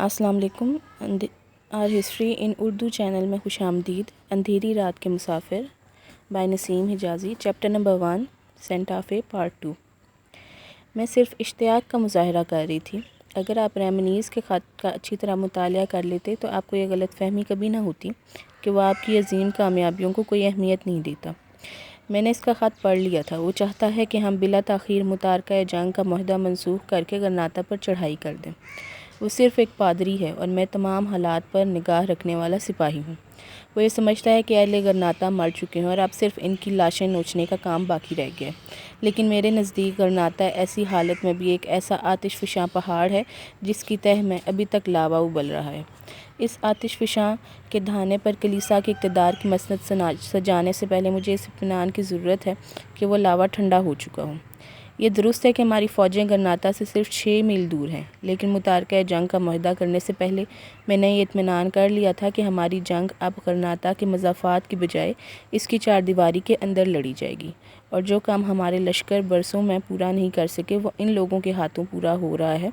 السلام علیکم۔ R history in Urdu channel میں خوش آمدید۔ Andheri Raat Ke Musafir by Naseem Hijazi, chapter number 1، سینٹ آفے، پارٹ 2۔ میں صرف اشتیاق کا مظاہرہ کر رہی تھی۔ اگر آپ ریمنیز کے خط کا اچھی طرح مطالعہ کر لیتے تو آپ کو یہ غلط فہمی کبھی نہ ہوتی کہ وہ آپ کی عظیم کامیابیوں کو کوئی اہمیت نہیں دیتا۔ میں نے اس کا خط پڑھ لیا تھا۔ وہ چاہتا ہے کہ ہم بلا تاخیر متارکہ جنگ کا معاہدہ منسوخ کر کے غرناطہ پر چڑھائی کر دیں۔ وہ صرف ایک پادری ہے اور میں تمام حالات پر نگاہ رکھنے والا سپاہی ہوں۔ وہ یہ سمجھتا ہے کہ اہل غرناطہ مر چکے ہیں اور اب صرف ان کی لاشیں نوچنے کا کام باقی رہ گیا ہے، لیکن میرے نزدیک غرناطہ ایسی حالت میں بھی ایک ایسا آتش فشاں پہاڑ ہے جس کی تہہ میں ابھی تک لاوا ابل رہا ہے۔ اس آتش فشاں کے دھانے پر کلیسا کے اقتدار کی مسند سجانے سے پہلے مجھے اس اطمینان کی ضرورت ہے کہ وہ لاوا ٹھنڈا ہو چکا ہو۔ یہ درست ہے کہ ہماری فوجیں غرناطہ سے صرف 6 میل دور ہیں، لیکن متارکہ جنگ کا معاہدہ کرنے سے پہلے میں نے یہ اطمینان کر لیا تھا کہ ہماری جنگ اب غرناطہ کے مضافات کی بجائے اس کی چار دیواری کے اندر لڑی جائے گی، اور جو کام ہمارے لشکر برسوں میں پورا نہیں کر سکے وہ ان لوگوں کے ہاتھوں پورا ہو رہا ہے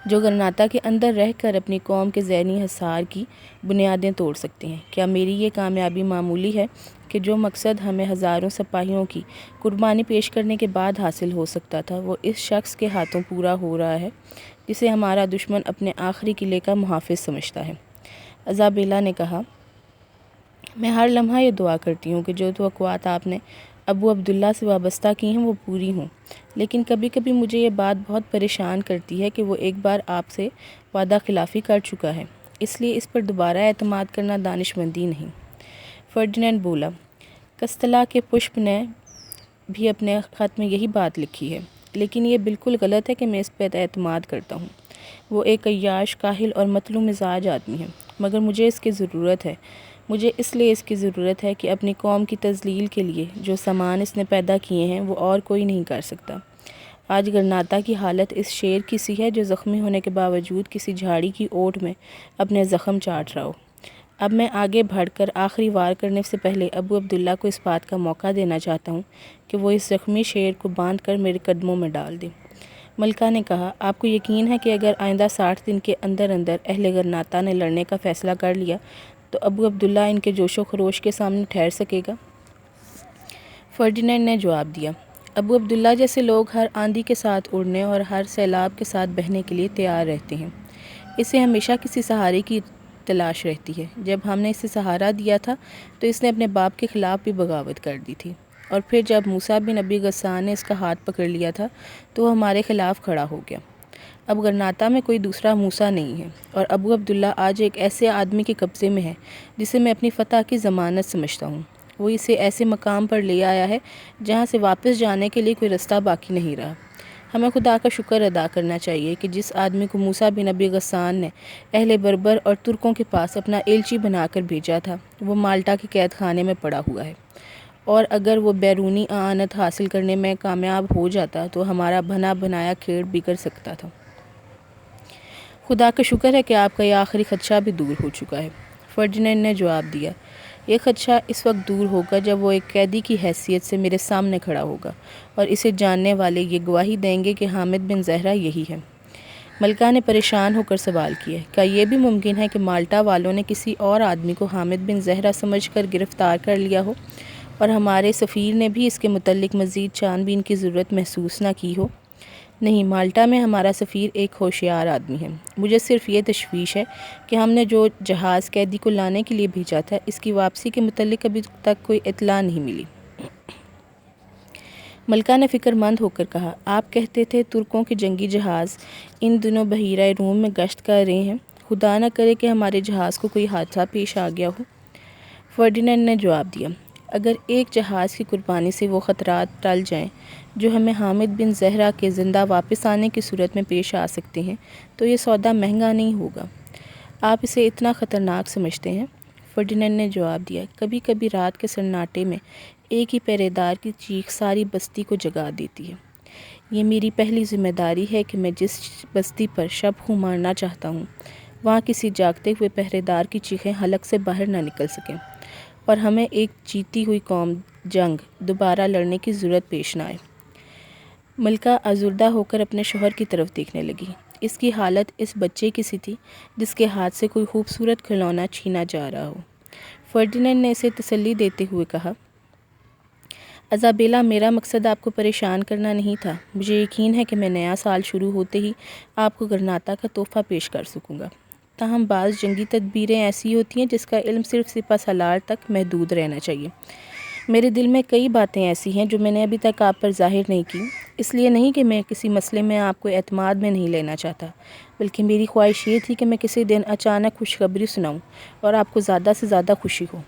جو غرناطہ کے اندر رہ کر اپنی قوم کے ذہنی حصار کی بنیادیں توڑ سکتے ہیں۔ کیا میری یہ کامیابی معمولی ہے کہ جو مقصد ہمیں ہزاروں سپاہیوں کی قربانی پیش کرنے کے بعد حاصل ہو سکتا تھا وہ اس شخص کے ہاتھوں پورا ہو رہا ہے جسے ہمارا دشمن اپنے آخری قلعے کا محافظ سمجھتا ہے؟ ایزابیلا نے کہا، میں ہر لمحہ یہ دعا کرتی ہوں کہ جو توقعات آپ نے ابو عبداللہ سے وابستہ کی ہیں وہ پوری ہوں، لیکن کبھی کبھی مجھے یہ بات بہت پریشان کرتی ہے کہ وہ ایک بار آپ سے وعدہ خلافی کر چکا ہے، اس لیے اس پر دوبارہ اعتماد کرنا دانش مندی نہیں۔ فرڈینینڈ بولا، کستلا کے پشپ نے بھی اپنے خط میں یہی بات لکھی ہے، لیکن یہ بالکل غلط ہے کہ میں اس پر اعتماد کرتا ہوں۔ وہ ایک عیاش، کاہل اور مطلوع مزاج آدمی ہے، مگر مجھے اس کی ضرورت ہے۔ مجھے اس لیے اس کی ضرورت ہے کہ اپنی قوم کی تذلیل کے لیے جو سامان اس نے پیدا کیے ہیں وہ اور کوئی نہیں کر سکتا۔ آج غرناطہ کی حالت اس شیر کی سی ہے جو زخمی ہونے کے باوجود کسی جھاڑی کی اوٹ میں اپنے زخم چاٹ رہا ہو۔ اب میں آگے بڑھ کر آخری وار کرنے سے پہلے ابو عبداللہ کو اس بات کا موقع دینا چاہتا ہوں کہ وہ اس زخمی شیر کو باندھ کر میرے قدموں میں ڈال دے۔ ملکہ نے کہا، آپ کو یقین ہے کہ اگر آئندہ 60 دن کے اندر اندر اہل غرناطہ نے لڑنے کا فیصلہ کر لیا تو ابو عبداللہ ان کے جوش و خروش کے سامنے ٹھہر سکے گا؟ فرڈینینڈ نے جواب دیا، ابو عبداللہ جیسے لوگ ہر آندھی کے ساتھ اڑنے اور ہر سیلاب کے ساتھ بہنے کے لیے تیار رہتے ہیں۔ اسے ہمیشہ کسی سہارے کی تلاش رہتی ہے۔ جب ہم نے اسے سہارا دیا تھا تو اس نے اپنے باپ کے خلاف بھی بغاوت کر دی تھی، اور پھر جب موسیٰ بن ابی غسان نے اس کا ہاتھ پکڑ لیا تھا تو وہ ہمارے خلاف کھڑا ہو گیا۔ اب غرناطہ میں کوئی دوسرا موسیٰ نہیں ہے، اور ابو عبداللہ آج ایک ایسے آدمی کے قبضے میں ہے جسے میں اپنی فتح کی ضمانت سمجھتا ہوں۔ وہ اسے ایسے مقام پر لے آیا ہے جہاں سے واپس جانے کے لیے کوئی رستہ باقی نہیں رہا۔ ہمیں خدا کا شکر ادا کرنا چاہیے کہ جس آدمی کو موسیٰ بن ابی غسان نے اہل بربر اور ترکوں کے پاس اپنا ایلچی بنا کر بھیجا تھا وہ مالٹا کے قید خانے میں پڑا ہوا ہے، اور اگر وہ بیرونی اعانت حاصل کرنے میں کامیاب ہو جاتا تو ہمارا بنا بنایا کھیل بگڑ سکتا تھا۔ خدا کا شکر ہے کہ آپ کا یہ آخری خدشہ بھی دور ہو چکا ہے۔ فرڈینینڈ نے جواب دیا، یہ خدشہ اس وقت دور ہوگا جب وہ ایک قیدی کی حیثیت سے میرے سامنے کھڑا ہوگا اور اسے جاننے والے یہ گواہی دیں گے کہ حامد بن زہرہ یہی ہے۔ ملکہ نے پریشان ہو کر سوال کیا، کیا یہ بھی ممکن ہے کہ مالٹا والوں نے کسی اور آدمی کو حامد بن زہرہ سمجھ کر گرفتار کر لیا ہو اور ہمارے سفیر نے بھی اس کے متعلق مزید چھان بین کی ضرورت محسوس نہ کی ہو؟ نہیں، مالٹا میں ہمارا سفیر ایک ہوشیار آدمی ہے۔ مجھے صرف یہ تشویش ہے کہ ہم نے جو جہاز قیدی کو لانے کے لیے بھیجا تھا اس کی واپسی کے متعلق ابھی تک کوئی اطلاع نہیں ملی۔ ملکہ نے فکر مند ہو کر کہا، آپ کہتے تھے ترکوں کے جنگی جہاز ان دنوں بحیرہ روم میں گشت کر رہے ہیں، خدا نہ کرے کہ ہمارے جہاز کو کوئی حادثہ پیش آ گیا ہو۔ فرڈینینڈ نے جواب دیا، اگر ایک جہاز کی قربانی سے وہ خطرات ٹل جائیں جو ہمیں حامد بن زہرہ کے زندہ واپس آنے کی صورت میں پیش آ سکتے ہیں تو یہ سودا مہنگا نہیں ہوگا۔ آپ اسے اتنا خطرناک سمجھتے ہیں؟ فرڈینینڈ نے جواب دیا، کبھی کبھی رات کے سناٹے میں ایک ہی پہرے دار کی چیخ ساری بستی کو جگا دیتی ہے۔ یہ میری پہلی ذمہ داری ہے کہ میں جس بستی پر شب خوں مارنا چاہتا ہوں وہاں کسی جاگتے ہوئے پہرے دار کی چیخیں حلق سے باہر نہ نکل سکیں، اور ہمیں ایک جیتی ہوئی قوم جنگ دوبارہ لڑنے کی ضرورت پیش نہ آئے۔ ملکہ آزردہ ہو کر اپنے شوہر کی طرف دیکھنے لگی، اس کی حالت اس بچے کی سی تھی جس کے ہاتھ سے کوئی خوبصورت کھلونا چھینا جا رہا ہو۔ فرڈینینڈ نے اسے تسلی دیتے ہوئے کہا، ایزابیلا، میرا مقصد آپ کو پریشان کرنا نہیں تھا۔ مجھے یقین ہے کہ میں نیا سال شروع ہوتے ہی آپ کو گرناطہ کا تحفہ پیش کر سکوں گا۔ تاہم بعض جنگی تدبیریں ایسی ہوتی ہیں جس کا علم صرف سپہ سالار تک محدود رہنا چاہیے۔ میرے دل میں کئی باتیں ایسی ہیں جو میں نے ابھی تک آپ پر ظاہر نہیں کی، اس لیے نہیں کہ میں کسی مسئلے میں آپ کو اعتماد میں نہیں لینا چاہتا، بلکہ میری خواہش یہ تھی کہ میں کسی دن اچانک خوشخبری سناؤں اور آپ کو زیادہ سے زیادہ خوشی ہو۔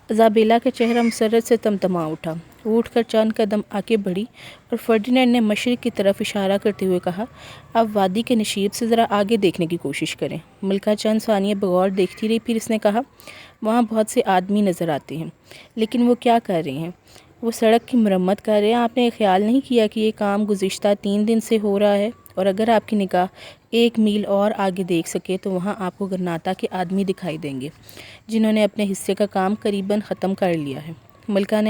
ایزابیلا کا چہرہ مسرت سے تمتما اٹھا۔ وہ اٹھ کر چند قدم آگے بڑھی اور فرڈینینڈ نے مشرق کی طرف اشارہ کرتے ہوئے کہا، آپ وادی کے نشیب سے ذرا آگے دیکھنے کی کوشش کریں۔ ملکہ چند ثانیے بغور دیکھتی رہی، پھر اس نے کہا، وہاں بہت سے آدمی نظر آتے ہیں، لیکن وہ کیا کر رہے ہیں؟ وہ سڑک کی مرمت کر رہے ہیں۔ آپ نے خیال نہیں کیا کہ یہ کام گزشتہ 3 دن سے ہو رہا ہے؟ اور اگر آپ کی نگاہ 1 میل اور آگے دیکھ سکے تو وہاں آپ کو گرناطہ کے آدمی دکھائی دیں گے جنہوں نے اپنے حصے کا کام قریباً ختم کر لیا ہے۔ ملکہ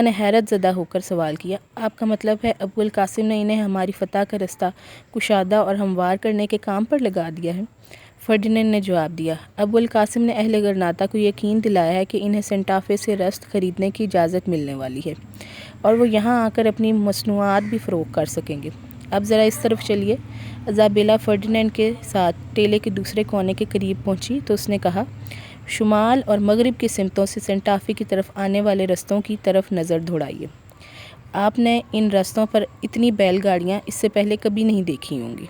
نے حیرت زدہ ہو کر سوال کیا، آپ کا مطلب ہے ابو القاسم نے انہیں ہماری فتح کا رستہ کشادہ اور ہموار کرنے کے کام پر لگا دیا ہے؟ فرڈینینڈ نے جواب دیا، ابو القاسم نے اہل گرناطہ کو یقین دلایا ہے کہ انہیں سینٹا فے سے رست خریدنے کی اجازت ملنے والی ہے اور وہ یہاں آ کر اپنی مصنوعات بھی فروخت کر سکیں گے۔ اب ذرا اس طرف چلیے۔ ایزابیلا فرڈینینڈ کے ساتھ ٹیلے کے دوسرے کونے کے قریب پہنچی تو اس نے کہا، شمال اور مغرب کی سمتوں سے سینٹا فے کی طرف آنے والے رستوں کی طرف نظر دوڑائیے۔ آپ نے ان رستوں پر اتنی بیل گاڑیاں اس سے پہلے کبھی نہیں دیکھی ہوں گی۔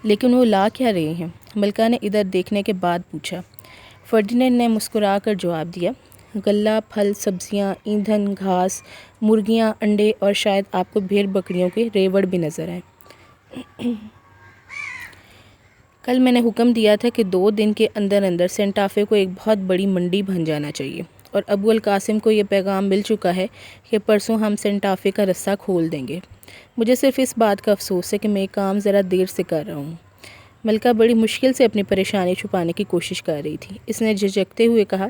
لیکن وہ لا کیا رہے ہیں؟ ملکہ نے ادھر دیکھنے کے بعد پوچھا۔ فرڈینینڈ نے مسکرا کر جواب دیا، غلہ، پھل، سبزیاں، ایندھن، گھاس، مرغیاں، انڈے اور شاید آپ کو بھیڑ بکریوں کے ریوڑ بھی نظر آئیں۔ کل میں نے حکم دیا تھا کہ 2 دن کے اندر اندر سینٹا فے کو ایک بہت بڑی منڈی بن جانا چاہیے، اور ابو القاسم کو یہ پیغام مل چکا ہے کہ پرسوں ہم سینٹا فے کا رستہ کھول دیں گے۔ مجھے صرف اس بات کا افسوس ہے کہ میں یہ کام ذرا دیر سے کر رہا ہوں۔ ملکہ بڑی مشکل سے اپنی پریشانی چھپانے کی کوشش کر رہی تھی۔ اس نے جھجکتے ہوئے کہا،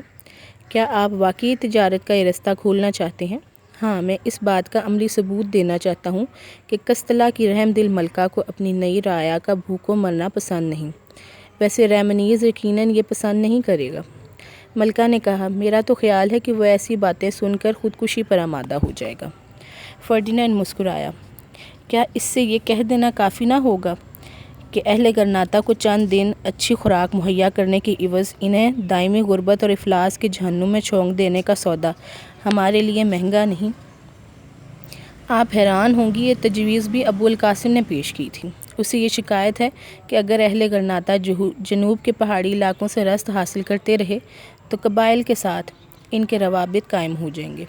کیا آپ واقعی تجارت کا یہ رستہ کھولنا چاہتے ہیں؟ ہاں، میں اس بات کا عملی ثبوت دینا چاہتا ہوں کہ قسطلہ کی رحم دل ملکہ کو اپنی نئی رعایا کا بھوکوں مرنا پسند نہیں۔ ویسے ریمنیز یقیناً یہ پسند نہیں کرے گا۔ ملکہ نے کہا، میرا تو خیال ہے کہ وہ ایسی باتیں سن کر خودکشی پر آمادہ ہو جائے گا۔ فرڈینینڈ مسکرایا، کیا اس سے یہ کہہ دینا کافی نہ ہوگا کہ اہل گرناطہ کو چند دن اچھی خوراک مہیا کرنے کے عوض انہیں دائمی غربت اور افلاس کے جہنم میں چھونک دینے کا سودا ہمارے لیے مہنگا نہیں؟ آپ حیران ہوں گی، یہ تجویز بھی ابو القاسم نے پیش کی تھی۔ اسے یہ شکایت ہے کہ اگر اہل گرناطہ جنوب کے پہاڑی علاقوں سے رست حاصل کرتے رہے تو قبائل کے ساتھ ان کے روابط قائم ہو جائیں گے۔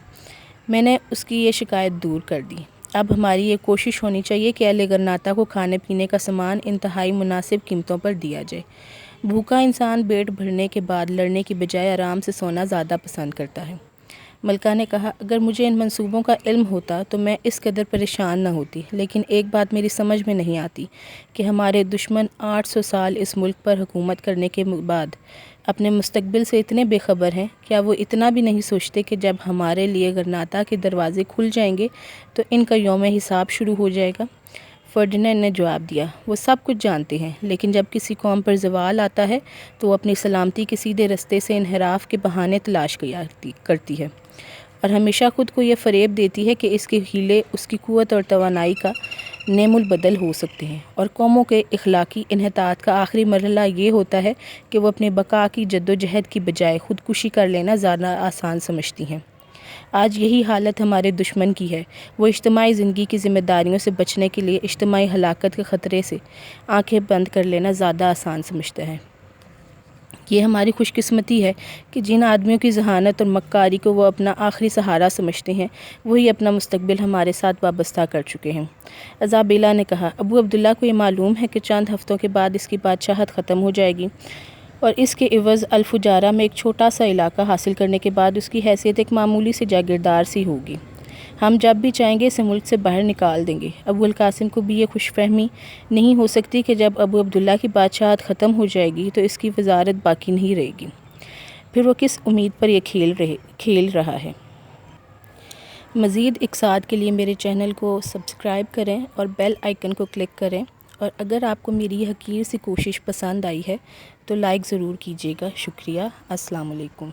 میں نے اس کی یہ شکایت دور کر دی۔ اب ہماری یہ کوشش ہونی چاہیے کہ اہل گرناطہ کو کھانے پینے کا سامان انتہائی مناسب قیمتوں پر دیا جائے۔ بھوکا انسان پیٹ بھرنے کے بعد لڑنے کی بجائے آرام سے سونا زیادہ پسند کرتا ہے۔ ملکہ نے کہا، اگر مجھے ان منصوبوں کا علم ہوتا تو میں اس قدر پریشان نہ ہوتی، لیکن ایک بات میری سمجھ میں نہیں آتی کہ ہمارے دشمن 800 سال اس ملک پر حکومت کرنے کے بعد اپنے مستقبل سے اتنے بے خبر ہیں۔ کیا وہ اتنا بھی نہیں سوچتے کہ جب ہمارے لیے گرناطہ کے دروازے کھل جائیں گے تو ان کا یوم حساب شروع ہو جائے گا؟ فرڈینینڈ نے جواب دیا، وہ سب کچھ جانتے ہیں، لیکن جب کسی قوم پر زوال آتا ہے تو وہ اپنی سلامتی کے سیدھے رستے سے انحراف کے بہانے تلاش کرتی ہے اور ہمیشہ خود کو یہ فریب دیتی ہے کہ اس کے ہیلے اس کی قوت اور توانائی کا نعم البدل ہو سکتے ہیں، اور قوموں کے اخلاقی انحطاط کا آخری مرحلہ یہ ہوتا ہے کہ وہ اپنے بقا کی جدوجہد کی بجائے خودکشی کر لینا زیادہ آسان سمجھتی ہیں۔ آج یہی حالت ہمارے دشمن کی ہے۔ وہ اجتماعی زندگی کی ذمہ داریوں سے بچنے کے لیے اجتماعی ہلاکت کے خطرے سے آنکھیں بند کر لینا زیادہ آسان سمجھتا ہے۔ یہ ہماری خوش قسمتی ہے کہ جن آدمیوں کی ذہانت اور مکاری کو وہ اپنا آخری سہارا سمجھتے ہیں، وہی اپنا مستقبل ہمارے ساتھ وابستہ کر چکے ہیں۔ ایزابیلا نے کہا، ابو عبداللہ کو یہ معلوم ہے کہ چند ہفتوں کے بعد اس کی بادشاہت ختم ہو جائے گی اور اس کے عوض الفجارہ میں ایک چھوٹا سا علاقہ حاصل کرنے کے بعد اس کی حیثیت ایک معمولی سی جاگیردار سی ہوگی۔ ہم جب بھی چاہیں گے اسے ملک سے باہر نکال دیں گے۔ ابو القاسم کو بھی یہ خوش فہمی نہیں ہو سکتی کہ جب ابو عبداللہ کی بادشاہت ختم ہو جائے گی تو اس کی وزارت باقی نہیں رہے گی۔ پھر وہ کس امید پر یہ کھیل رہا ہے؟ مزید اقصاد کے لیے میرے چینل کو سبسکرائب کریں اور بیل آئیکن کو کلک کریں، اور اگر آپ کو میری یہ حقیر سی کوشش پسند آئی ہے تو لائک ضرور کیجیے گا۔ شکریہ۔ السلام علیکم۔